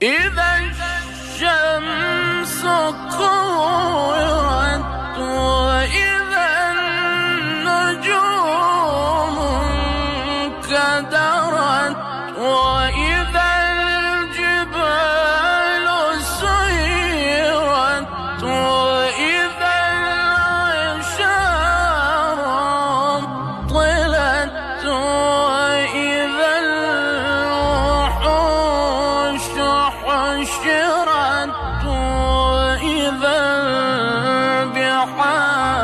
إذا الشمس كورت وإذا النجوم انكدرت وإذا الجبال سيرت وإذا العشار طلت وإذا الوحوش حشرت وإذا البحار